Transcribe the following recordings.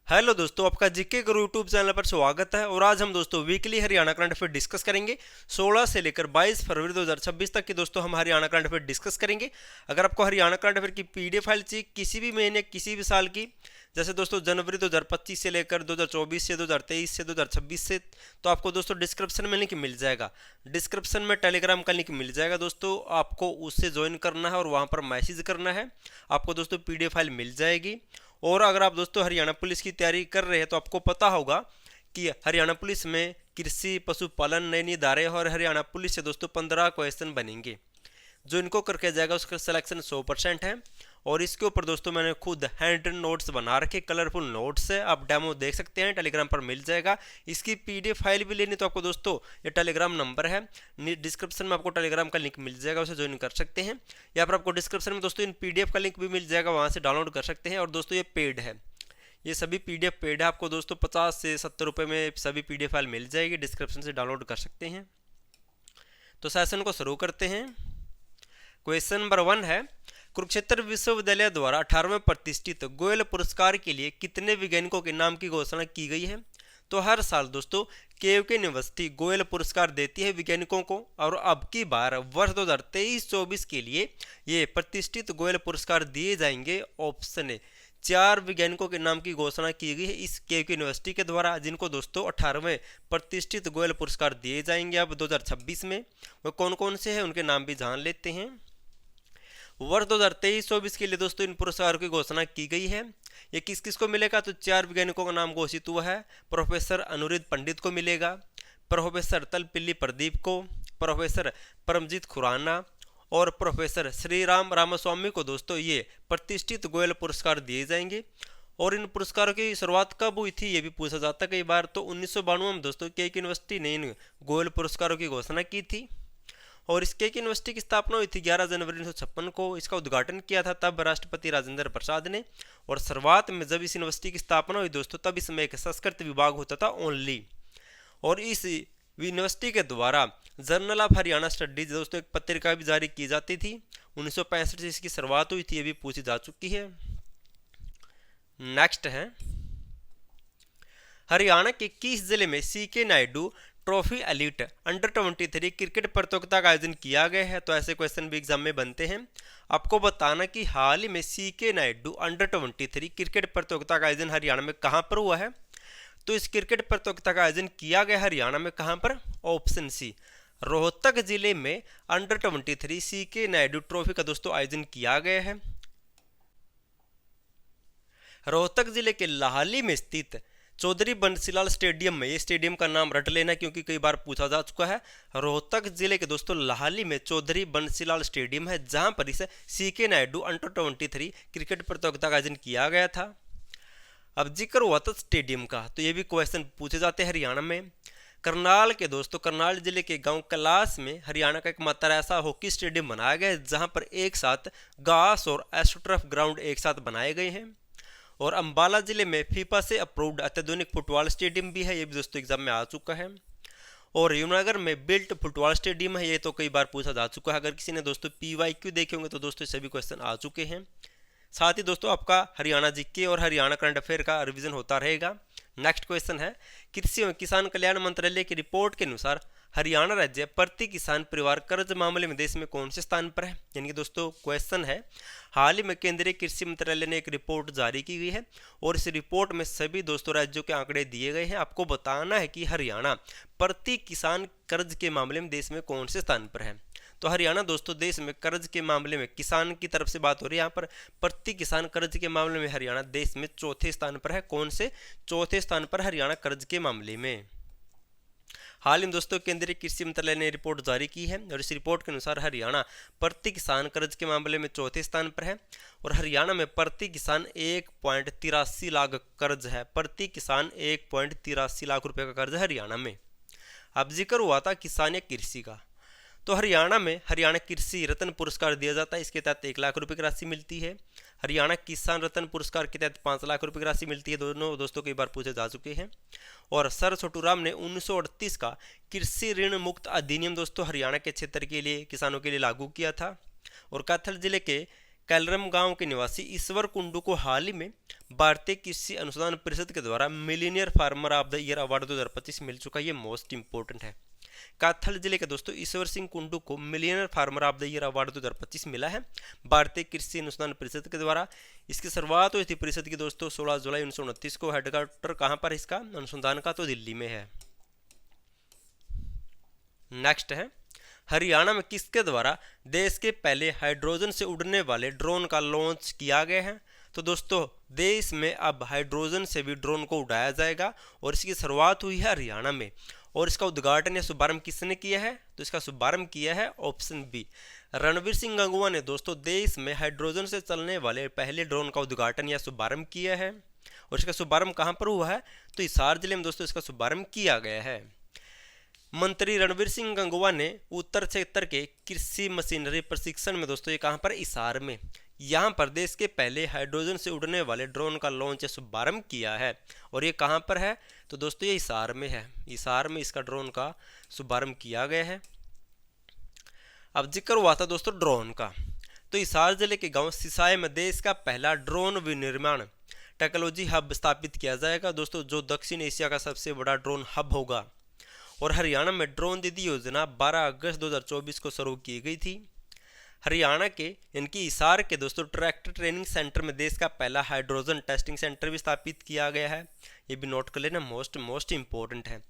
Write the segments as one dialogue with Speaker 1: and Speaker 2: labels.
Speaker 1: Hello दोस्तों, आपका GK गुरु YouTube channel पर स्वागत है। और आज हम दोस्तों weekly Haryana current affair discuss करेंगे। 16 से लेकर 22 फरवरी 2026 तक की दोस्तों हम हरियाणा करंट अफेयर डिस्कस करेंगे। अगर आपको हरियाणा करंट अफेयर की पीडीएफ फाइल चाहिए किसी भी महीने किसी भी साल की, जैसे दोस्तों जनवरी 2025 से लेकर 2024 से 2023 से 2026 से, तो आपको दोस्तों डिस्क्रिप्शन में लिंक मिल जाएगा। डिस्क्रिप्शन में टेलीग्राम का लिंक मिल जाएगा दोस्तों, आपको उससे ज्वाइन करना है और वहाँ पर मैसेज करना है, आपको दोस्तों पीडीएफ फाइल मिल जाएगी। और अगर आप दोस्तों हरियाणा पुलिस की तैयारी कर रहे हैं तो आपको पता होगा कि हरियाणा पुलिस में कृषि पशुपालन नई नई धारे और हरियाणा पुलिस से दोस्तों 15 क्वेश्चन बनेंगे। जो इनको करके जाएगा उसका सिलेक्शन 100% है। और इसके ऊपर दोस्तों मैंने खुद हैंड रिटन नोट्स बना रखे, कलरफुल नोट्स है, आप डेमो देख सकते हैं, टेलीग्राम पर मिल जाएगा। इसकी पीडीएफ फाइल भी लेनी तो आपको दोस्तों ये टेलीग्राम नंबर है, डिस्क्रिप्शन में आपको टेलीग्राम का लिंक मिल जाएगा, उसे ज्वाइन कर सकते हैं। या फिर आपको डिस्क्रिप्शन में दोस्तों इन पीडीएफ का लिंक भी मिल जाएगा, वहाँ से डाउनलोड कर सकते हैं। और दोस्तों ये पेड है, ये सभी पीडीएफ पेड है, आपको दोस्तों 50 से 70 रुपये में सभी पीडीएफ फाइल मिल जाएगी, डिस्क्रिप्शन से डाउनलोड कर सकते हैं। तो सेशन को शुरू करते हैं। क्वेश्चन नंबर 1 है, कुरुक्षेत्र विश्वविद्यालय द्वारा 18वें प्रतिष्ठित गोयल पुरस्कार के लिए कितने वैज्ञानिकों के नाम की घोषणा की गई है? तो हर साल दोस्तों केयूके यूनिवर्सिटी गोयल पुरस्कार देती है वैज्ञानिकों को, और अब की बार वर्ष 2023-24 के लिए ये प्रतिष्ठित गोयल पुरस्कार दिए जाएंगे। ऑप्शन ए, 4 वैज्ञानिकों के नाम की घोषणा की गई है इस केयूके यूनिवर्सिटी के द्वारा, जिनको दोस्तों 18वें प्रतिष्ठित गोयल पुरस्कार दिए जाएंगे अब 2026 में। वो कौन कौन से हैं उनके नाम भी जान लेते हैं। वर्ष 2023-24 के लिए दोस्तों इन पुरस्कारों की घोषणा की गई है। ये किस किस को मिलेगा? तो 4 वैज्ञानिकों का नाम घोषित हुआ है। प्रोफेसर अनुरुद्ध पंडित को मिलेगा, प्रोफेसर तलपिल्ली प्रदीप को, प्रोफेसर परमजीत खुराना और प्रोफेसर श्रीराम रामास्वामी को दोस्तों ये प्रतिष्ठित गोयल पुरस्कार दिए जाएंगे। और इन पुरस्कारों की शुरुआत कब हुई थी ये भी पूछा जाता है कई बार। तो 1992 में दोस्तों केयूके यूनिवर्सिटी ने इन गोयल पुरस्कारों की घोषणा की थी। और इस केयूके यूनिवर्सिटी की स्थापना हुई थी 11 जनवरी 1956 को। इसका उद्घाटन किया था तब राष्ट्रपति राजेंद्र प्रसाद ने। और शुरुआत में जब इस यूनिवर्सिटी की स्थापना हुई दोस्तों तब इसमें एक संस्कृत विभाग होता था ओनली। और इस यूनिवर्सिटी के द्वारा जर्नल ऑफ हरियाणा स्टडीज दोस्तों एक पत्रिका भी जारी की जाती थी। 1965 से इसकी शुरुआत हुई थी, ये भी पूछी जा चुकी है। नेक्स्ट है, हरियाणा के किस जिले में C K Naidu trophy elite under 23 cricket प्रतियोगिता का आयोजन किया गया है? तो ऐसे क्वेश्चन भी एग्जाम में बनते हैं। आपको बताना कि हाल ही में सीके नायडू अंडर 23 क्रिकेट प्रतियोगिता का आयोजन हरियाणा में कहां पर हुआ है? तो इस क्रिकेट प्रतियोगिता का आयोजन किया गया हरियाणा में कहां पर? ऑप्शन सी, रोहतक जिले में अंडर 23 सीके नायडू ट्रॉफी का दोस्तों आयोजन किया गया है। रोहतक जिले के लाहली में स्थित चौधरी बंसीलाल स्टेडियम में, ये स्टेडियम का नाम रट लेना क्योंकि कई बार पूछा जा चुका है। रोहतक जिले के दोस्तों लाहली में चौधरी बंसीलाल स्टेडियम है, जहां पर इसे सीके नायडू अंडर 23 क्रिकेट प्रतियोगिता का आयोजन किया गया था। अब जिक्र हुआ था स्टेडियम का, तो ये भी क्वेश्चन पूछे जाते हैं हरियाणा में। करनाल के दोस्तों करनाल जिले के गांव कलास में हरियाणा का एकमात्र ऐसा हॉकी स्टेडियम बनाया गया है जहां पर एक साथ घास और एस्ट्रोटर्फ ग्राउंड एक साथ बनाए गए हैं। और अंबाला जिले में फीफा से अप्रूव्ड अत्याधुनिक फुटबॉल स्टेडियम भी है, ये भी दोस्तों एग्जाम में आ चुका है। और यमुनानगर में बिल्ट फुटबॉल स्टेडियम है, ये तो कई बार पूछा जा चुका है। अगर किसी ने दोस्तों PYQ देखे होंगे तो दोस्तों सभी क्वेश्चन आ चुके हैं। साथ ही दोस्तों आपका हरियाणा जीके और हरियाणा करंट अफेयर का रिवीजन होता रहेगा। नेक्स्ट क्वेश्चन है, कृषि एवं किसान कल्याण मंत्रालय की रिपोर्ट के अनुसार हरियाणा राज्य प्रति किसान परिवार कर्ज मामले में देश में कौन से स्थान पर है? यानी कि दोस्तों क्वेश्चन है, हाल ही में केंद्रीय कृषि मंत्रालय ने एक रिपोर्ट जारी की गई है और इस रिपोर्ट में सभी दोस्तों राज्यों के आंकड़े दिए गए हैं। आपको बताना है कि हरियाणा प्रति किसान कर्ज के मामले में देश में कौन से स्थान पर है। तो हरियाणा दोस्तों देश में कर्ज के मामले में किसान की तरफ से बात हो रही है, यहाँ पर प्रति किसान कर्ज के मामले में हरियाणा देश में चौथे स्थान पर है। कौन से? चौथे स्थान पर हरियाणा कर्ज के मामले में। हाल ही में दोस्तों केंद्रीय कृषि मंत्रालय ने रिपोर्ट जारी की है और इस रिपोर्ट के अनुसार हरियाणा प्रति किसान कर्ज के मामले में चौथे स्थान पर है। और हरियाणा में प्रति किसान 1.83 लाख कर्ज है, प्रति किसान 1.83 लाख रुपए का कर्ज है हरियाणा में। अब जिक्र हुआ था किसान या कृषि का, तो हरियाणा में हरियाणा कृषि रत्न पुरस्कार दिया जाता है, इसके तहत 1 लाख रुपए की राशि मिलती है। हरियाणा किसान रत्न पुरस्कार के तहत 5 लाख रुपए की राशि मिलती है, दोनों दोस्तों कई बार पूछे जा चुके हैं। और सर छोटूराम ने 1938 का कृषि ऋण मुक्त अधिनियम दोस्तों हरियाणा के क्षेत्र के लिए किसानों के लिए लागू किया था। और कैथल जिले के कैलरम गांव के निवासी ईश्वर कुंडू को हाल ही में भारतीय कृषि अनुसंधान परिषद के द्वारा millionaire farmer of the year award 2025 मिल चुका है। ये मोस्ट इंपोर्टेंट है। कैथल जिले के दोस्तों ईश्वर सिंह कुंडू को millionaire farmer of the year award 2025 मिला है भारतीय कृषि अनुसंधान परिषद के द्वारा। इसकी शुरुआत हुई थी परिषद की दोस्तों 16 जुलाई 1929 को। हेडक्वार्टर कहाँ पर इसका अनुसंधान का, तो दिल्ली में है। नेक्स्ट है, हरियाणा में किसके द्वारा देश के पहले हाइड्रोजन से उड़ने वाले ड्रोन का लॉन्च किया गया है? तो दोस्तों देश में अब हाइड्रोजन से भी ड्रोन को उड़ाया जाएगा और इसकी शुरुआत हुई है हरियाणा में। और इसका उद्घाटन या शुभारंभ किसने किया है? तो इसका शुभारंभ किया है ऑप्शन बी, रणवीर सिंह गंगवा ने दोस्तों देश में हाइड्रोजन से चलने वाले पहले ड्रोन का उद्घाटन या शुभारंभ किया है। और इसका शुभारंभ कहाँ पर हुआ है? तो हिसार जिले में दोस्तों इसका शुभारंभ किया गया है। मंत्री रणवीर सिंह गंगवा ने उत्तर क्षेत्र के कृषि मशीनरी प्रशिक्षण में दोस्तों ये कहाँ पर, हिसार में, यहाँ पर देश के पहले हाइड्रोजन से उड़ने वाले ड्रोन का लॉन्च या शुभारंभ किया है। और ये कहाँ पर है? तो दोस्तों ये हिसार में है। हिसार में इसका ड्रोन का शुभारंभ किया गया है। अब जिक्र हुआ था दोस्तों ड्रोन का, तो हिसार जिले के गांव सिसाई में देश का पहला ड्रोन विनिर्माण टेक्नोलॉजी हब स्थापित किया जाएगा दोस्तों, जो दक्षिण एशिया का सबसे बड़ा ड्रोन हब होगा। और हरियाणा में ड्रोन दीदी योजना 12 अगस्त 2024 को शुरू की गई थी। हरियाणा के इनकी हिसार के दोस्तों ट्रैक्टर ट्रेनिंग सेंटर में देश का पहला हाइड्रोजन टेस्टिंग सेंटर भी स्थापित किया गया है। ये भी नोट कर लेना, मोस्ट इंपॉर्टेंट है।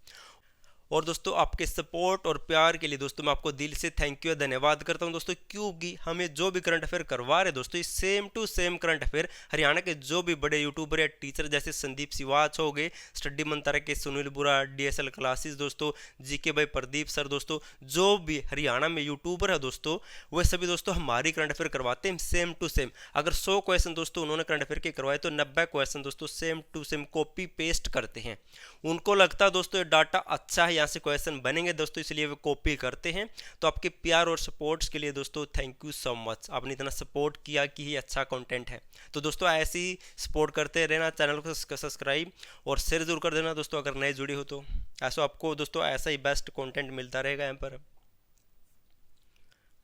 Speaker 1: और दोस्तों आपके सपोर्ट और प्यार के लिए दोस्तों मैं आपको दिल से थैंक यू धन्यवाद करता हूं दोस्तों, क्योंकि हमें जो भी करंट अफेयर करवा रहे दोस्तों same to same current affair Haryana के जो भी बड़े यूट्यूबर या टीचर जैसे संदीप सिवाच हो गए, स्टडी मंत्रालय के सुनील बुरा, DSL क्लासेस दोस्तों, GK भाई प्रदीप सर दोस्तों, जो भी हरियाणा में यूट्यूबर है दोस्तों वह सभी दोस्तों हमारी करंट अफेयर करवाते हैं सेम टू सेम। अगर 100 क्वेश्चन दोस्तों उन्होंने करंट अफेयर के करवाए तो 90 क्वेश्चन दोस्तों same to same copy paste करते हैं। उनको लगता है दोस्तों ये डाटा अच्छा है, यहाँ से क्वेश्चन बनेंगे दोस्तों, इसलिए वो कॉपी करते हैं। तो आपके प्यार और सपोर्ट्स के लिए दोस्तों थैंक यू सो मच। आपने इतना सपोर्ट किया कि ये अच्छा कंटेंट है। तो दोस्तों ऐसे ही सपोर्ट करते रहना, चैनल को सब्सक्राइब और शेयर जरूर कर देना दोस्तों अगर नए जुड़े हो तो। ऐसा आपको दोस्तों ऐसा ही बेस्ट कंटेंट मिलता रहेगा यहाँ पर।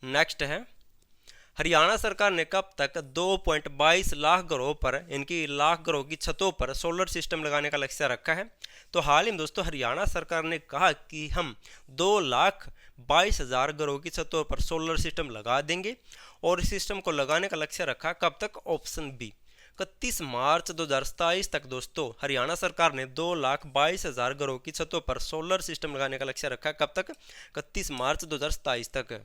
Speaker 1: नेक्स्ट है, हरियाणा सरकार ने कब तक 2.22 लाख घरों पर इनकी लाख घरों की छतों पर सोलर सिस्टम लगाने का लक्ष्य रखा है? तो हाल ही में दोस्तों हरियाणा सरकार ने कहा कि हम 2,22,000 घरों की छतों पर सोलर सिस्टम लगा देंगे। और इस सिस्टम को लगाने का लक्ष्य रखा कब तक? ऑप्शन बी, 31 मार्च 2027 तक दोस्तों हरियाणा सरकार ने 2,22,000 घरों की छतों पर सोलर सिस्टम लगाने का लक्ष्य रखा। कब तक? 31 मार्च 2027 तक।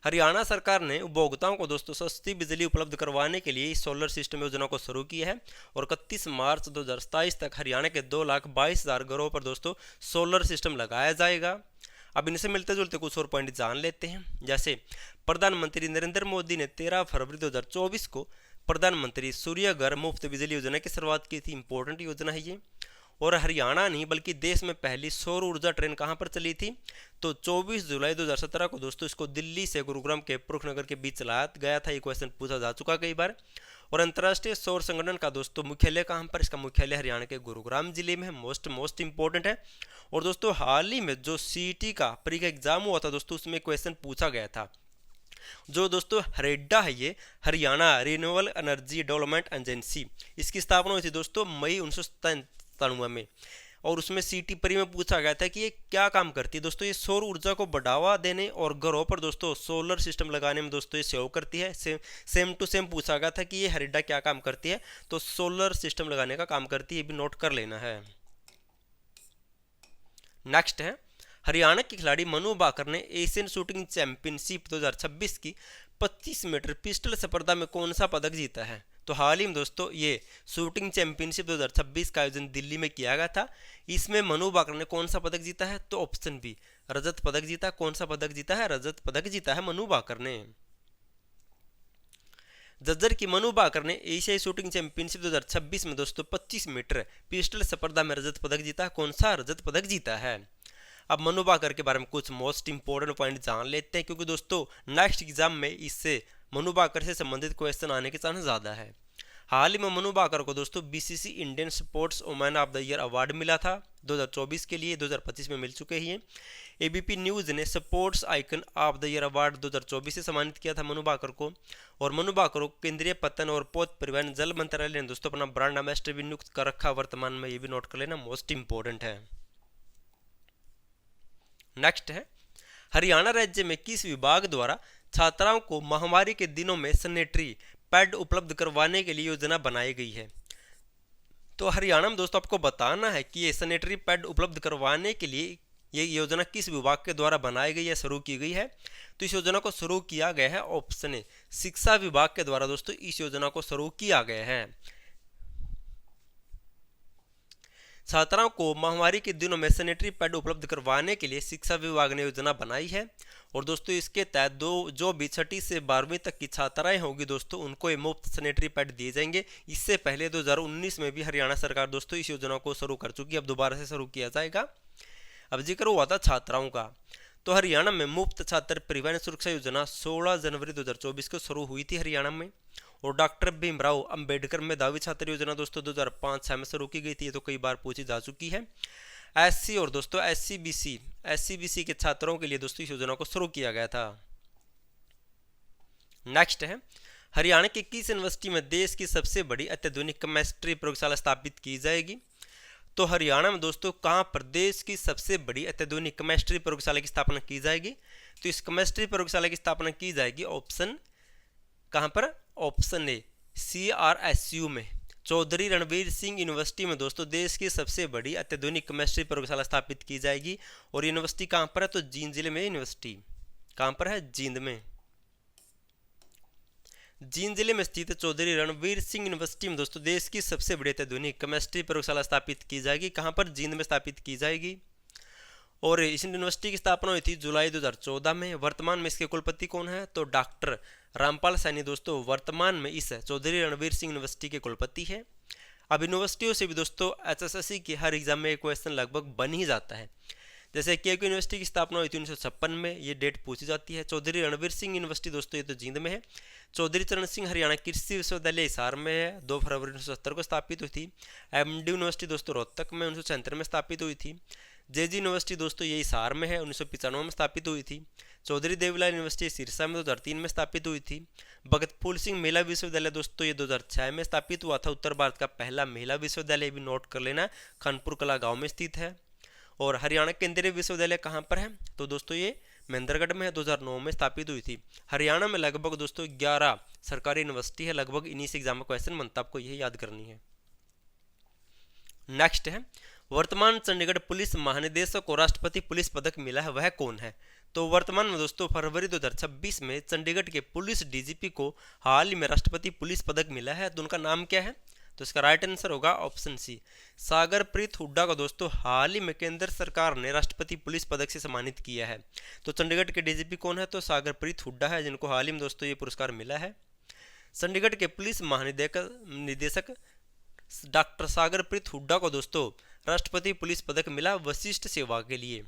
Speaker 1: हरियाणा सरकार ने उपभोक्ताओं को दोस्तों सस्ती बिजली उपलब्ध करवाने के लिए इस सोलर सिस्टम योजना को शुरू किया है। और 31 मार्च 2027 तक हरियाणा के 2,22,000 घरों पर दोस्तों सोलर सिस्टम लगाया जाएगा। अब इनसे मिलते जुलते कुछ और पॉइंट जान लेते हैं। जैसे प्रधानमंत्री नरेंद्र मोदी ने 13 फरवरी 2024 को प्रधानमंत्री सूर्य घर मुफ्त बिजली योजना की शुरुआत की थी। इंपॉर्टेंट योजना है ये। और हरियाणा नहीं बल्कि देश में पहली सौर ऊर्जा ट्रेन कहाँ पर चली थी? तो 24 जुलाई 2017 को दोस्तों इसको दिल्ली से गुरुग्राम के पुरुषनगर के बीच चलाया गया था। ये क्वेश्चन पूछा जा चुका कई बार। और अंतर्राष्ट्रीय सौर संगठन का दोस्तों मुख्यालय कहाँ पर? इसका मुख्यालय हरियाणा के गुरुग्राम जिले में है। मोस्ट इंपॉर्टेंट है। और दोस्तों हाल ही में जो CET का प्री का एग्जाम हुआ था दोस्तों उसमें क्वेश्चन पूछा गया था। जो दोस्तों हरेडा है ये Haryana renewable energy development agency, इसकी स्थापना हुई थी दोस्तों मई 1997 में। और उसमें CET प्री में पूछा गया था कि ये क्या काम करती है दोस्तों? ये सौर ऊर्जा को बढ़ावा देने और घरों पर दोस्तों सोलर सिस्टम लगाने में दोस्तों ये सहयोग करती है। सेम टू सेम पूछा गया था कि ये हरेडा क्या काम करती है? तो सोलर सिस्टम लगाने का काम करती है। ये भी नोट कर लेना है। नेक्स्ट है, हरियाणा के खिलाड़ी मनु भाकर ने एशियन शूटिंग चैंपियनशिप 2026 की 25 मीटर पिस्टल स्पर्धा में कौन सा पदक जीता है? तो हाल ही में दोस्तों ये शूटिंग चैंपियनशिप 2026 का आयोजन दिल्ली में किया गया था। इसमें मनु भाकर ने कौन सा पदक जीता है? तो ऑप्शन बी, रजत पदक जीता। कौन सा पदक जीता है? रजत पदक जीता है मनु भाकर ने। जज्जर की मनु भाकर ने एशियाई शूटिंग चैंपियनशिप 2026 में दोस्तों 25 मीटर पिस्टल स्पर्धा में रजत पदक जीता। कौन सा रजत पदक जीता है? अब मनु भाकर के बारे में कुछ मोस्ट इंपोर्टेंट पॉइंट जान लेते हैं, क्योंकि दोस्तों नेक्स्ट एग्जाम में इससे मनु भाकर से संबंधित क्वेश्चन आने के चांस ज़्यादा है। हाल ही में मनु भाकर को दोस्तों BCC Indian sports women of the year award मिला था 2024 के लिए 2025 में मिल चुके ही हैं। एबीपी न्यूज़ ने sports icon of the year award 2024 से सम्मानित किया था मनु भाकर को। और मनु भाकर को केंद्रीय पत्तन और पोत परिवहन जल मंत्रालय ने दोस्तों अपना ब्रांड एम्बेसडर भी नियुक्त कर रखा वर्तमान में, ये भी नोट कर लेना, मोस्ट इंपॉर्टेंट है। नेक्स्ट है, हरियाणा राज्य में किस विभाग द्वारा छात्राओं को महामारी के दिनों में सैनिटरी पैड उपलब्ध करवाने के लिए योजना बनाई गई है? तो हरियाणा में दोस्तों आपको बताना है कि ये सैनिटरी पैड उपलब्ध करवाने के लिए ये योजना किस विभाग के द्वारा बनाई गई है, शुरू की गई है। तो इस योजना को शुरू किया गया है, ऑप्शन ए, शिक्षा विभाग के द्वारा दोस्तों इस योजना को शुरू किया गया है। छात्राओं को महामारी के दिनों में सैनिटरी पैड उपलब्ध करवाने के लिए शिक्षा विभाग ने योजना बनाई है। और दोस्तों इसके तहत जो भी 6ठी से 12वीं तक की छात्राएं होंगी दोस्तों उनको ये मुफ्त सैनिटरी पैड दिए जाएंगे। इससे पहले 2019 में भी हरियाणा सरकार दोस्तों इस योजना को शुरू कर चुकी है, अब दोबारा से शुरू किया जाएगा। अब जिक्र हुआ था छात्राओं का, तो हरियाणा में मुफ्त छात्र परिवहन सुरक्षा योजना 16 जनवरी 2024 को शुरू हुई थी हरियाणा में। और डॉक्टर भीमराव अंबेडकर मेधावी छात्र योजना दोस्तों 2005-6 में शुरू की गई थी, ये तो कई बार पूछी जा चुकी है। एससी और दोस्तों एससीबीसी के छात्रों के लिए दोस्तों इस योजना को शुरू किया गया था। नेक्स्ट है, हरियाणा की किस यूनिवर्सिटी में देश की सबसे बड़ी अत्याधुनिक केमिस्ट्री प्रयोगशाला स्थापित की जाएगी? तो हरियाणा में दोस्तों कहाँ पर देश की सबसे बड़ी अत्याधुनिक केमिस्ट्री प्रयोगशाला की स्थापना की जाएगी? तो इस केमिस्ट्री प्रयोगशाला की स्थापना की जाएगी ऑप्शन कहाँ पर, ऑप्शन ए, CRSU में। चौधरी रणवीर सिंह यूनिवर्सिटी में दोस्तों देश की सबसे बड़ी अत्याधुनिक केमिस्ट्री प्रयोगशाला स्थापित की जाएगी। और यूनिवर्सिटी कहाँ पर है? तो जींद जिले में यूनिवर्सिटी कहाँ पर है? जींद में। जींद जिले में स्थित चौधरी रणवीर सिंह यूनिवर्सिटी में दोस्तों देश की सबसे बड़ी अत्याधुनिक केमिस्ट्री प्रयोगशाला स्थापित की जाएगी। कहाँ पर? जींद में स्थापित की जाएगी। और इस यूनिवर्सिटी की स्थापना हुई थी जुलाई 2014 में। वर्तमान में इसके कुलपति कौन है? तो डॉक्टर रामपाल सैनी दोस्तों वर्तमान में इस चौधरी रणवीर सिंह यूनिवर्सिटी के कुलपति है। अब यूनिवर्सिटियों से भी दोस्तों HSSC के हर एग्जाम में एक क्वेश्चन लगभग बन ही जाता है। जैसे के यूनिवर्सिटी की स्थापना हुई थी 1956 में, ये डेट पूछी जाती है। चौधरी रणवीर सिंह यूनिवर्सिटी दोस्तों ये तो जींद में है। चौधरी चरण सिंह हरियाणा कृषि विश्वविद्यालय हिसार में है, 2 फरवरी 1970 को स्थापित हुई थी। MD यूनिवर्सिटी दोस्तों रोहतक में 1976 में स्थापित हुई थी। JG यूनिवर्सिटी दोस्तों ये हिसार में है, 1995 में स्थापित हुई थी। चौधरी देवीलाल यूनिवर्सिटी सिरसा में 2003 में स्थापित हुई थी। भगत फूल सिंह महिला विश्वविद्यालय दोस्तों ये 2006 में स्थापित हुआ था। उत्तर भारत का पहला महिला विश्वविद्यालय भी नोट कर लेना, खानपुर कला गांव में स्थित है। और हरियाणा केंद्रीय विश्वविद्यालय कहाँ पर है? तो दोस्तों ये महेंद्रगढ़ में है, 2009 में स्थापित हुई थी। हरियाणा में लगभग दोस्तों 11 सरकारी यूनिवर्सिटी है, लगभग इन्हीं से एग्जाम में क्वेश्चन बनता, आपको यही याद करनी है। नेक्स्ट है, वर्तमान चंडीगढ़ पुलिस महानिदेशक को राष्ट्रपति पुलिस पदक मिला है, वह कौन है? तो वर्तमान में दोस्तों फरवरी 2026 में चंडीगढ़ के पुलिस DGP को हाल ही में राष्ट्रपति पुलिस पदक मिला है। तो उनका नाम क्या है? तो इसका राइट आंसर होगा ऑप्शन सी, सागरप्रीत हुड्डा को दोस्तों हाल ही में केंद्र सरकार ने राष्ट्रपति पुलिस पदक से सम्मानित किया है। तो चंडीगढ़ के DGP कौन है? तो सागरप्रीत हुड्डा है, जिनको हाल ही में दोस्तों ये पुरस्कार मिला है। चंडीगढ़ के पुलिस महानिदेशक डॉक्टर सागरप्रीत हुड्डा को दोस्तों राष्ट्रपति पुलिस पदक मिला विशिष्ट सेवा के लिए।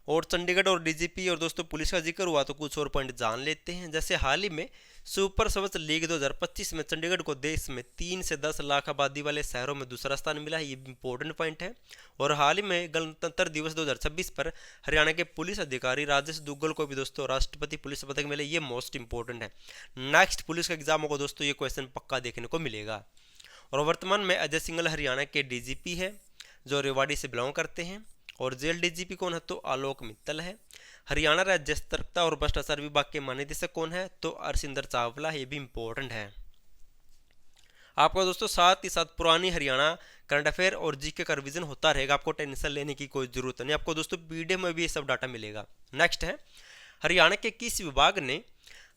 Speaker 1: और चंडीगढ़ और DGP और दोस्तों पुलिस का जिक्र हुआ तो कुछ और पॉइंट जान लेते हैं। जैसे हाल ही में सुपर सर्विस लीग 2025 में चंडीगढ़ को देश में 3 से 10 लाख आबादी वाले शहरों में दूसरा स्थान मिला है, ये इंपॉर्टेंट पॉइंट है। और हाल ही में गणतंत्र दिवस 2026 पर हरियाणा के पुलिस अधिकारी राजेश दुग्गल को भी दोस्तों राष्ट्रपति पुलिस पदक मिले, ये मोस्ट इंपॉर्टेंट है। नेक्स्ट पुलिस का एग्जाम होगा दोस्तों, ये क्वेश्चन पक्का देखने को मिलेगा। और वर्तमान में अजय सिंघल हरियाणा के DGP है, जो रेवाड़ी से बिलोंग करते हैं। और जेल DGP कौन है? तो आलोक मित्तल है। हरियाणा राज्य सतर्कता और भ्रष्टाचार विभाग के महानिदेशक कौन है? तो अरसिंदर चावला, ये भी इंपॉर्टेंट है। आपको दोस्तों साथ ही साथ पुरानी हरियाणा करंट अफेयर और GK का रिवीजन होता रहेगा, आपको टेंशन लेने की कोई जरूरत नहीं। आपको दोस्तों PDF में भी ये सब डाटा मिलेगा। नेक्स्ट है, हरियाणा के किस विभाग ने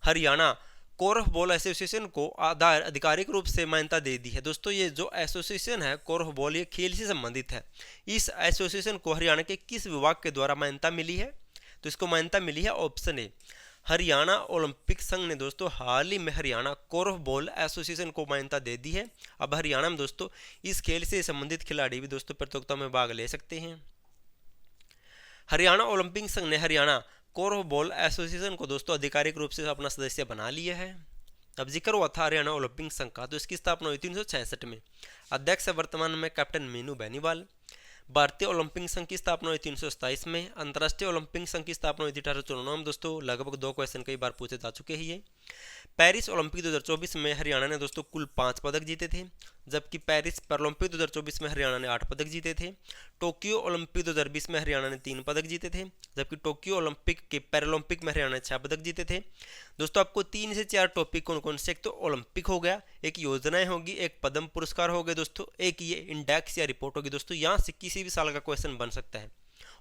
Speaker 1: हरियाणा कोर्फबॉल एसोसिएशन को आधिकारिक रूप से मान्यता दे दी है? दोस्तों ये जो एसोसिएशन है कोर्फबॉल, ये खेल से संबंधित है। इस एसोसिएशन को हरियाणा के किस विभाग के द्वारा मान्यता मिली है? तो इसको मान्यता मिली है ऑप्शन ए, हरियाणा ओलंपिक संघ ने दोस्तों हाल ही में हरियाणा कोर्फबॉल एसोसिएशन को मान्यता दे दी है। अब हरियाणा में दोस्तों इस खेल से संबंधित खिलाड़ी भी दोस्तों प्रतियोगिता में भाग ले सकते हैं। हरियाणा ओलंपिक संघ ने हरियाणा कोर्फबॉल एसोसिएशन को दोस्तों आधिकारिक रूप से अपना सदस्य बना लिया है। अब जिक्र हुआ था हरियाणा ओलंपिक संघ का, तो इसकी स्थापना हुई थी 1966 में। अध्यक्ष है वर्तमान में कैप्टन मीनू बेनीवाल। भारतीय ओलंपिक संघ की स्थापना हुई 327 में। अंतर्राष्ट्रीय ओलंपिक संघ की स्थापना हुई थी 1894 में। दोस्तों लगभग 2 क्वेश्चन कई बार पूछे जा चुके हैं ये। पेरिस ओलंपिक 2024 में हरियाणा ने दोस्तों कुल 5 पदक जीते थे, जबकि पेरिस पैरालंपिक 2024 में हरियाणा ने 8 पदक जीते थे। टोक्यो ओलंपिक 2020 में हरियाणा ने 3 पदक जीते थे, जबकि टोक्यो ओलंपिक के पैरालंपिक में हरियाणा ने 6 पदक जीते थे। दोस्तों आपको 3 से 4 टॉपिक कौन कौन से, एक तो ओलंपिक हो गया, एक योजनाएं होगी, एक पद्म पुरस्कार हो गए दोस्तों, एक ये इंडेक्स या रिपोर्ट होगी। दोस्तों यहाँ से किसी भी साल का क्वेश्चन बन सकता है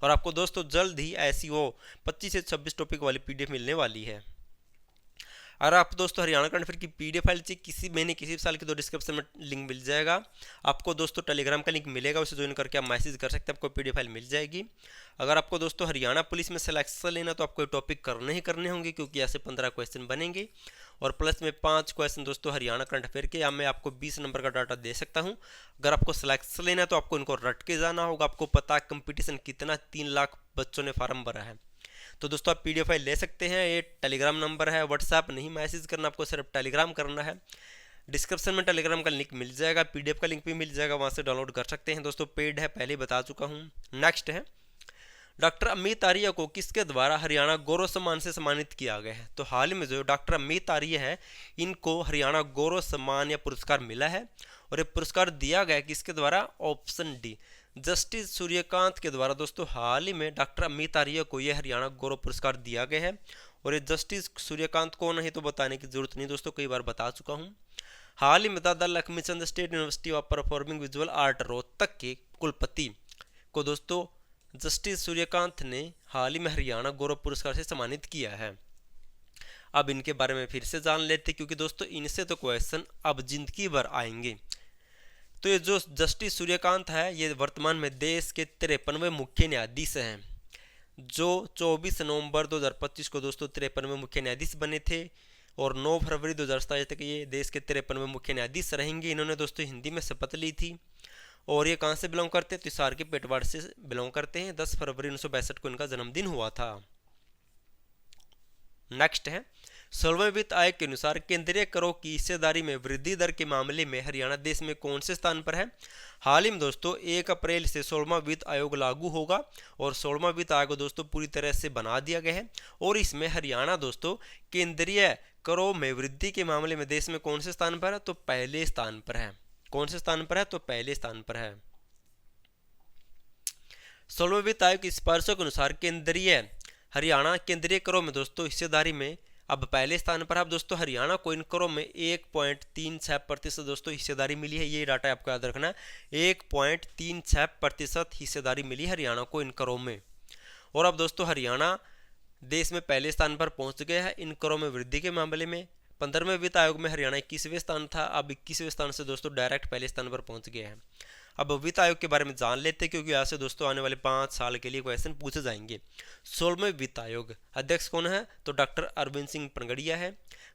Speaker 1: और आपको दोस्तों जल्द ही ऐसी वो 25 से 26 टॉपिक वाली पीडीएफ मिलने वाली है। अगर आप दोस्तों हरियाणा करंट अफेयर की पीडीएफ फाइल चाहिए किसी महीने किसी साल की, तो डिस्क्रिप्शन में लिंक मिल जाएगा आपको दोस्तों, टेलीग्राम का लिंक मिलेगा, उसे ज्वाइन करके आप मैसेज कर सकते हैं, आपको पीडीएफ फाइल मिल जाएगी। अगर आपको दोस्तों हरियाणा पुलिस में सिलेक्शन लेना तो आपको टॉपिक करने ही करने होंगे, क्योंकि ऐसे 15 क्वेश्चन बनेंगे और प्लस में 5 क्वेश्चन दोस्तों हरियाणा करंट अफेयर के, या मैं आपको 20 नंबर का डाटा दे सकता हूँ। अगर आपको सिलेक्शन लेना है तो आपको इनको रट के जाना होगा। आपको पता है कंपटीशन कितना, 3 लाख बच्चों ने फार्म भरा है। तो दोस्तों आप पीडीएफ फाइल ले सकते हैं। ये टेलीग्राम नंबर है, व्हाट्सएप नहीं मैसेज करना, आपको सिर्फ टेलीग्राम करना है। डिस्क्रिप्शन में टेलीग्राम का लिंक मिल जाएगा, पीडीएफ का लिंक भी मिल जाएगा, वहाँ से डाउनलोड कर सकते हैं। दोस्तों पेड है, पहले ही बता चुका हूँ। नेक्स्ट है, डॉक्टर अमित आर्य को किसके द्वारा हरियाणा गौरव सम्मान से सम्मानित किया गया है? तो हाल ही में जो डॉक्टर अमित आर्य है, इनको हरियाणा गौरव सम्मान या पुरस्कार मिला है, और ये पुरस्कार दिया गया किसके द्वारा? ऑप्शन डी, जस्टिस सूर्यकांत के द्वारा। दोस्तों हाल ही में डॉक्टर अमित आर्य को यह हरियाणा गौरव पुरस्कार दिया गया है, और ये जस्टिस सूर्यकांत कौन है तो बताने की जरूरत नहीं दोस्तों, कई बार बता चुका हूँ। हाल ही में दादा Laxmichand state university of performing visual art Rohtak के कुलपति को दोस्तों जस्टिस सूर्यकांत ने हाल ही में हरियाणा गौरव पुरस्कार से सम्मानित किया है। अब इनके बारे में फिर से जान लेते, क्योंकि दोस्तों इनसे तो क्वेश्चन अब जिंदगी भर आएंगे। तो ये जो जस्टिस सूर्यकांत है, ये वर्तमान में देश के 53वें मुख्य न्यायाधीश हैं, जो 24 नवंबर 2025 को दोस्तों 53वें मुख्य न्यायाधीश बने थे, और 9 फरवरी 2027 तक ये देश के 53वें मुख्य न्यायाधीश रहेंगे। इन्होंने दोस्तों हिंदी में शपथ ली थी, और ये कहाँ से बिलोंग करते हैं? तो हिसार के पेटवाड़ से बिलोंग करते हैं। 10 फरवरी 1962 को इनका जन्मदिन हुआ था। नेक्स्ट है, 16वें वित्त आयोग के अनुसार केंद्रीय करों की हिस्सेदारी में वृद्धि दर के मामले में हरियाणा देश में कौन से स्थान पर है? हाल ही में दोस्तों 1 अप्रैल से 16वां वित्त आयोग लागू होगा, और 16वां वित्त आयोग दोस्तों पूरी तरह से बना दिया गया है, और इसमें हरियाणा दोस्तों केंद्रीय करों में वृद्धि के मामले में देश में कौन से स्थान पर है? तो पहले स्थान पर है। कौन से स्थान पर है? तो पहले स्थान पर है। 16वें वित्त आयोग की सिफारिशों के अनुसार हरियाणा केंद्रीय करों में दोस्तों हिस्सेदारी में अब पहले स्थान पर है। अब दोस्तों हरियाणा को इन करों में 1.36% दोस्तों हिस्सेदारी मिली है, ये डाटा आपको याद रखना है। 1.36% हिस्सेदारी मिली हरियाणा को इन करों में, और अब दोस्तों हरियाणा देश में पहले स्थान पर पहुंच गया है इन करों में वृद्धि के मामले में। 15वें वित्त आयोग में हरियाणा 21वें स्थान था, अब 21वें स्थान से दोस्तों डायरेक्ट पहले स्थान पर पहुंच गया है। अब वित्त आयोग के बारे में जान लेते हैं, क्योंकि यहाँ से दोस्तों आने वाले 5 साल के लिए क्वेश्चन पूछे जाएंगे। 16वें वित्त आयोग अध्यक्ष कौन है? तो डॉक्टर अरविंद सिंह पनगड़िया है।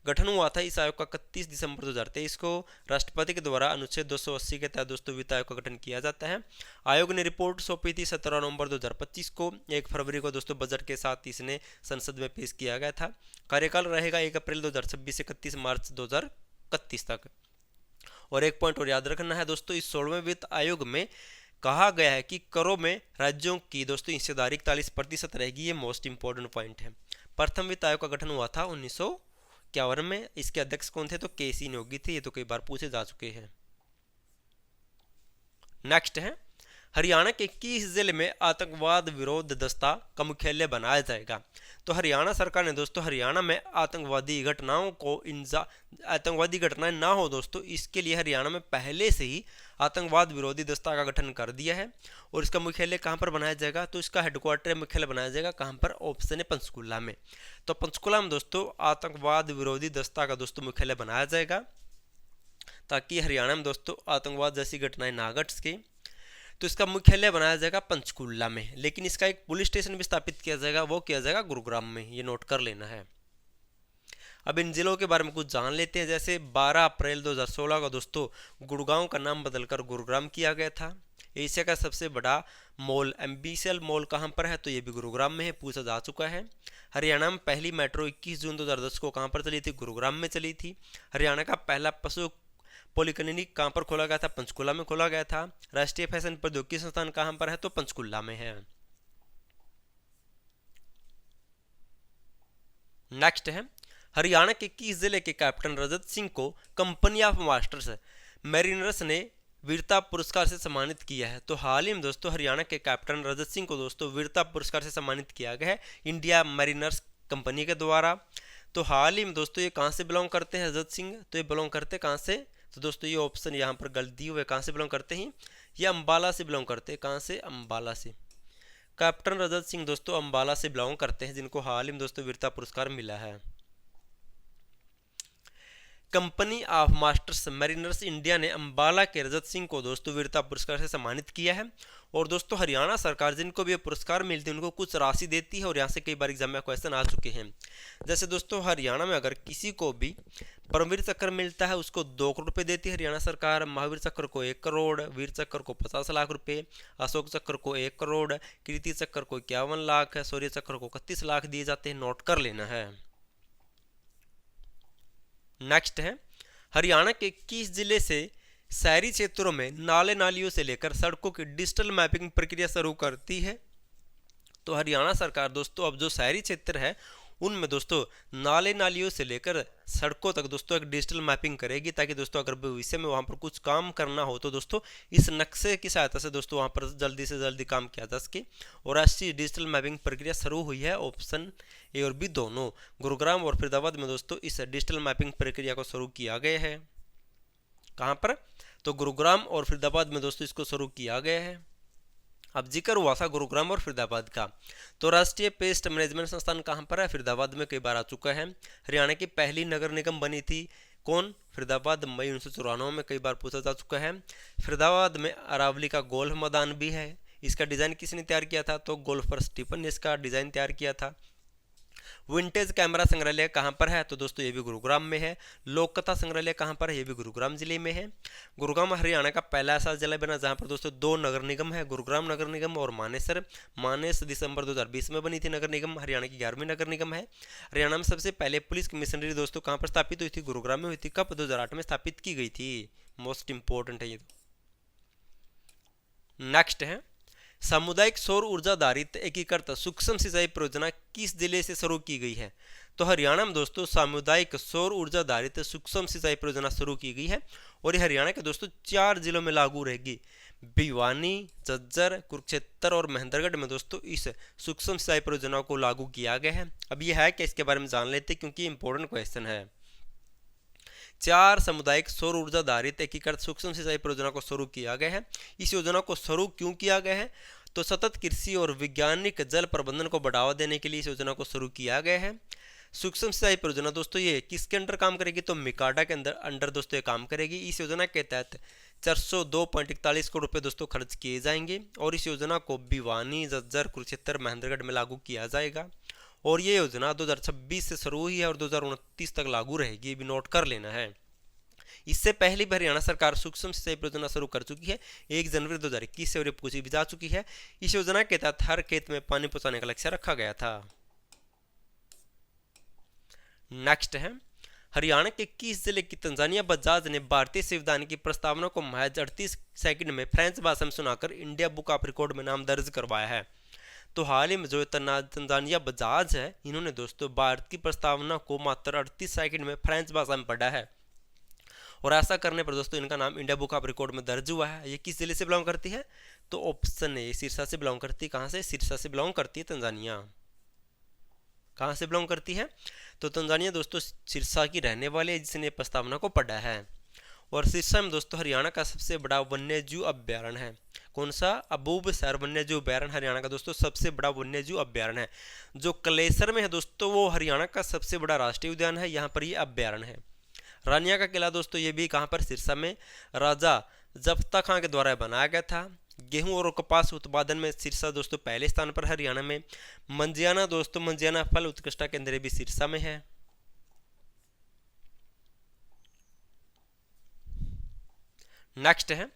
Speaker 1: गठन हुआ था इस आयोग का 31 दिसंबर 2023 को। राष्ट्रपति के द्वारा अनुच्छेद 280 के तहत दोस्तों वित्त आयोग का गठन किया जाता है। आयोग ने रिपोर्ट सौंपी थी 17 नवंबर 2025 को। 1 फरवरी को दोस्तों बजट के साथ इसने संसद में पेश किया गया था। कार्यकाल रहेगा 1 अप्रैल 2026 से 31 मार्च 2031 तक। और एक पॉइंट और याद रखना है दोस्तों, इस 16वें वित्त आयोग में कहा गया है कि करों में राज्यों की दोस्तों हिस्सेदारी 41% रहेगी। ये मोस्ट इंपॉर्टेंट पॉइंट है। प्रथम वित्त आयोग का गठन हुआ था 1951 में। इसके अध्यक्ष कौन थे? तो केसी न्योगी थे। ये तो कई बार पूछे जा चुके हैं। नेक्स्ट है, हरियाणा के किस जिले में आतंकवाद विरोध दस्ता का मुख्यालय बनाया जाएगा? तो हरियाणा सरकार ने दोस्तों हरियाणा में आतंकवादी घटनाएं ना हो दोस्तों, इसके लिए हरियाणा में पहले से ही आतंकवाद विरोधी दस्ता का गठन कर दिया है। और इसका मुख्यालय कहां पर बनाया जाएगा? तो इसका हेडक्वार्टर मुख्यालय बनाया जाएगा कहां पर? ऑप्शन है पंचकुला में। तो पंचकुला में दोस्तों आतंकवाद विरोधी दस्ता का दोस्तों मुख्यालय बनाया जाएगा, ताकि हरियाणा में दोस्तों आतंकवाद जैसी घटनाएं ना घट सके। तो इसका मुख्यालय बनाया जाएगा पंचकुला में, लेकिन इसका एक पुलिस स्टेशन भी स्थापित किया जाएगा, वो किया जाएगा गुरुग्राम में। ये नोट कर लेना है। अब इन जिलों के बारे में कुछ जान लेते हैं। जैसे 12 अप्रैल 2016 को दोस्तों गुड़गांव का नाम बदलकर गुरुग्राम किया गया था। एशिया का सबसे बड़ा मॉल एम्बिशियल मॉल कहां पर है? तो ये भी गुरुग्राम में है, पूछा जा चुका है। हरियाणा में पहली मेट्रो 21 जून 2010 को कहां पर चली थी? गुरुग्राम में चली थी। हरियाणा का पहला पॉलिक्लिनिक कहाँ पर खोला गया था? पंचकुला में खोला गया था। राष्ट्रीय फैशन प्रौद्योगिकी संस्थान कहाँ पर है? तो पंचकुला में है। नेक्स्ट है, हरियाणा के किस जिले के कैप्टन रजत सिंह को कंपनी ऑफ मास्टर्स मैरिनर्स ने वीरता पुरस्कार से सम्मानित किया है? तो हाल ही में दोस्तों हरियाणा के कैप्टन रजत सिंह को दोस्तों वीरता पुरस्कार से सम्मानित किया गया है इंडिया मैरिनर्स कंपनी के द्वारा। तो हाल ही में दोस्तों ये कहाँ से बिलोंग करते हैं रजत सिंह? तो ये बिलोंग करते हैं कहाँ से? तो दोस्तों ये ऑप्शन यहाँ पर गलत दिए हुए, कहाँ से बिलोंग करते हैं? ये अम्बाला से बिलोंग करते हैं। कहाँ से? अम्बाला से। कैप्टन रजत सिंह दोस्तों अम्बाला से बिलोंग करते हैं, जिनको हाल ही में दोस्तों वीरता पुरस्कार मिला है। Company of masters mariners India ने अम्बाला के रजत सिंह को दोस्तों वीरता पुरस्कार से सम्मानित किया है। और दोस्तों हरियाणा सरकार जिनको भी ये पुरस्कार मिलते हैं उनको कुछ राशि देती है, और यहाँ से कई बार एग्जाम में क्वेश्चन आ चुके हैं। जैसे दोस्तों हरियाणा में अगर किसी को भी परमवीर चक्र मिलता है उसको 2 करोड़ रुपये देती है हरियाणा सरकार, महावीर चक्र को 1 करोड़, वीर चक्र को 50 लाख रुपए, अशोक चक्र को 1 करोड़, कीर्ति चक्र को 51 लाख, शौर्य चक्र को 31 लाख दिए जाते हैं। नोट कर लेना है। नेक्स्ट है, हरियाणा के किस जिले से शहरी क्षेत्रों में नाले नालियों से लेकर सड़कों की डिजिटल मैपिंग प्रक्रिया शुरू करती है? तो हरियाणा सरकार दोस्तों अब जो शहरी क्षेत्र है उनमें दोस्तों नाले नालियों से लेकर सड़कों तक दोस्तों एक डिजिटल मैपिंग करेगी, ताकि दोस्तों अगर भविष्य में वहाँ पर कुछ काम करना हो तो दोस्तों इस नक्शे की सहायता से दोस्तों वहाँ पर जल्दी से जल्दी काम किया जा सके। और ऐसी डिजिटल मैपिंग प्रक्रिया शुरू हुई है। ऑप्शन ए और बी दोनों, गुरुग्राम और फरीदाबाद में दोस्तों इस डिजिटल मैपिंग प्रक्रिया को शुरू किया गया है। कहाँ पर? तो गुरुग्राम और फरीदाबाद में दोस्तों इसको शुरू किया गया है। अब जिक्र हुआ था गुरुग्राम और फरीदाबाद का, तो राष्ट्रीय पेस्ट मैनेजमेंट संस्थान कहाँ पर है? फरीदाबाद में कई बार आ चुका है। हरियाणा की पहली नगर निगम बनी थी कौन? फरीदाबाद, मई 1994 में कई बार पूछा जा चुका है। फरीदाबाद में अरावली का गोल्फ मैदान भी है। इसका डिजाइन किसने तैयार किया था? तो गोल्फर स्टीफन ने इसका डिजाइन तैयार किया था। विंटेज कैमरा संग्रहालय कहाँ पर है? तो दोस्तों ये भी गुरुग्राम में है। लोक कथा संग्रहालय कहाँ पर है? ये भी गुरुग्राम जिले में है। गुरुग्राम हरियाणा का पहला ऐसा जिला बना जहाँ पर दोस्तों 2 नगर निगम है, गुरुग्राम नगर निगम और मानेसर। मानेस दिसंबर 2020 में बनी थी नगर निगम, हरियाणा की 11वीं नगर निगम है। हरियाणा में सबसे पहले पुलिस कमिश्नरी दोस्तों कहाँ पर स्थापित हुई थी? गुरुग्राम में हुई थी। कब? 2008 में स्थापित की गई थी। मोस्ट इंपॉर्टेंट है ये। नेक्स्ट है, सामुदायिक सौर ऊर्जा आधारित एकीकृत सूक्ष्म सिंचाई परियोजना किस जिले से शुरू की गई है? तो हरियाणा में दोस्तों सामुदायिक सौर ऊर्जा आधारित सूक्ष्म सिंचाई परियोजना शुरू की गई है, और ये हरियाणा के दोस्तों 4 जिलों में लागू रहेगी। भिवानी, झज्जर, कुरुक्षेत्र और महेंद्रगढ़ में दोस्तों इस सूक्ष्म सिंचाई परियोजना को लागू किया गया है। अब ये है कि इसके बारे में जान लेते क्योंकि इंपॉर्टेंट क्वेश्चन है। 4 सामुदायिक सौर ऊर्जा आधारित एकीकृत सूक्ष्म सिंचाई परियोजना को शुरू किया गया है। इस योजना को शुरू क्यों किया गया है? तो सतत कृषि और वैज्ञानिक जल प्रबंधन को बढ़ावा देने के लिए इस योजना को शुरू किया गया है। सूक्ष्म सिंचाई परियोजना दोस्तों ये किसके अंडर काम करेगी? तो मिकाडा के अंडर दोस्तों ये काम करेगी। इस योजना के तहत 402.41 करोड़ रुपए दोस्तों खर्च किए जाएंगे, और इस योजना को भिवानी, झज्जर, कुरुक्षेत्र, महेंद्रगढ़ में लागू किया जाएगा। और ये योजना 2026 से शुरू हुई है और 2029 तक लागू रहेगी, ये भी नोट कर लेना है। इससे पहले भी हरियाणा सरकार सूक्ष्म सिंचाई परियोजना शुरू कर चुकी है 1 जनवरी 2021 से, और ये पूछी भी जा चुकी है। इस योजना के तहत हर खेत में पानी पहुंचाने का लक्ष्य रखा गया था। नेक्स्ट है, हरियाणा के किस जिले की तंजानिया बजाज ने भारतीय संविधान की प्रस्तावना को महज 38 सेकंड में फ्रेंच भाषा में सुनाकर इंडिया बुक ऑफ रिकॉर्ड में नाम दर्ज करवाया है? तो हाल ही में जो तंजानिया बजाज है इन्होंने दोस्तों भारत की प्रस्तावना को मात्र 38 सेकंड में फ्रेंच भाषा में पढ़ा है, और ऐसा करने पर दोस्तों इनका नाम इंडिया बुक ऑफ रिकॉर्ड में दर्ज हुआ है। ये किस जिले से बिलोंग करती है? तो ऑप्शन ए सिरसा से बिलोंग करती है। कहाँ से? सिरसा से बिलोंग करती है तंजानिया। कहाँ से बिलोंग करती है? तो तंजानिया दोस्तों सिरसा की रहने वाले है जिसने प्रस्तावना को पढ़ा है। और सिरसा में दोस्तों हरियाणा का सबसे बड़ा वन्यजीव अभ्यारण्य है। कौन सा? अबूब सर वन्यजीव अभ्यारण्य हरियाणा का दोस्तों सबसे बड़ा वन्यजीव अभ्यारण्य है। जो कलेसर में है दोस्तों वो हरियाणा का सबसे बड़ा राष्ट्रीय उद्यान है, यहाँ पर ये अभ्यारण्य है। रानिया का किला दोस्तों ये भी कहाँ पर? सिरसा में। राजा जफ्ता खां के द्वारा बनाया गया था। गेहूं और कपास उत्पादन में सिरसा दोस्तों पहले स्थान पर हरियाणा में। मंजियाना दोस्तों मंजियाना फल उत्कृष्टता केंद्र भी सिरसा में है। नेक्स्ट है,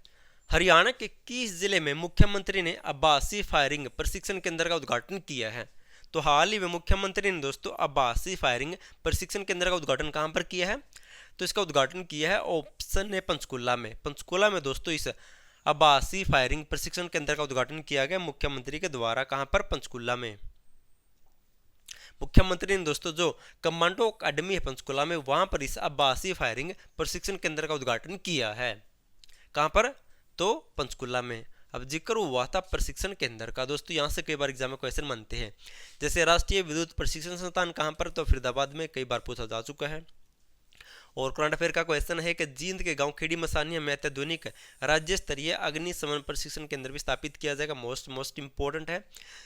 Speaker 1: हरियाणा के किस जिले में मुख्यमंत्री ने आभासी फायरिंग प्रशिक्षण केंद्र का उद्घाटन किया है? तो हाल ही में मुख्यमंत्री ने दोस्तों आभासी फायरिंग प्रशिक्षण केंद्र का उद्घाटन कहां पर किया है? तो इसका उद्घाटन किया है ऑप्शन है पंचकुला में। पंचकुला में दोस्तों इस आभासी फायरिंग प्रशिक्षण केंद्र का उद्घाटन किया गया मुख्यमंत्री के द्वारा। कहां पर? पंचकुला में। मुख्यमंत्री ने दोस्तों जो कमांडो अकादमी है पंचकुला में, वहां पर इस आभासी फायरिंग प्रशिक्षण केंद्र का उद्घाटन किया है। कहां पर? तो पंचकुला में। अब जिक्र हुआ था प्रशिक्षण केंद्र का दोस्तों, यहां से कई बार एग्जाम में क्वेश्चन बनते हैं। जैसे राष्ट्रीय विद्युत प्रशिक्षण संस्थान कहां पर? तो फरीदाबाद में, कई बार पूछा जा चुका है। और करंट अफेयर का क्वेश्चन है कि जींद के गांव खेड़ी मसानिया में अत्याधुनिक राज्य स्तरीय अग्निशमन प्रशिक्षण केंद्र भी स्थापित किया जाएगा। मोस्ट इंपोर्टेंट है।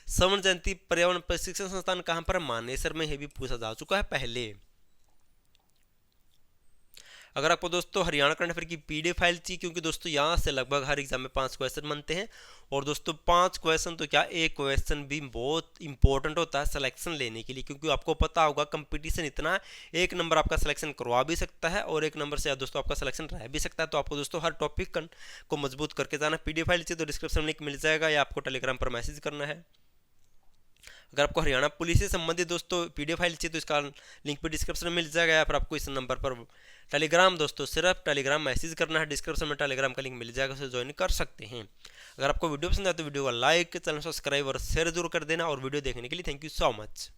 Speaker 1: स्वर्ण जयंती पर्यावरण प्रशिक्षण संस्थान कहां पर? मानेसर में, यह भी पूछा जा चुका है पहले। अगर आपको दोस्तों हरियाणा करंट अफेयर की पीडीएफ फाइल चाहिए, क्योंकि दोस्तों यहाँ से लगभग हर एग्जाम में 5 क्वेश्चन बनते हैं, और दोस्तों 5 क्वेश्चन तो क्या, एक क्वेश्चन भी बहुत इंपॉर्टेंट होता है सिलेक्शन लेने के लिए, क्योंकि आपको पता होगा कंपटीशन इतना है, एक नंबर आपका सिलेक्शन करवा भी सकता है और एक नंबर से दोस्तों आपका सिलेक्शन रह भी सकता है। तो आपको दोस्तों हर टॉपिक को मजबूत करके जाना। पीडीएफ फाइल चाहिए तो डिस्क्रिप्शन में लिंक मिल जाएगा, या आपको टेलीग्राम पर मैसेज करना है। अगर आपको हरियाणा पुलिस से संबंधित दोस्तों पीडीएफ फाइल चाहिए तो इसका लिंक भी डिस्क्रिप्शन में मिल जाएगा, या फिर आपको इस नंबर पर टेलीग्राम दोस्तों सिर्फ टेलीग्राम मैसेज करना है, डिस्क्रिप्शन में टेलीग्राम का लिंक मिल जाएगा, उसे ज्वाइन कर सकते हैं। अगर आपको वीडियो पसंद आए तो वीडियो को लाइक, चैनल सब्सक्राइब और शेयर जरूर कर देना। और वीडियो देखने के लिए थैंक यू सो मच।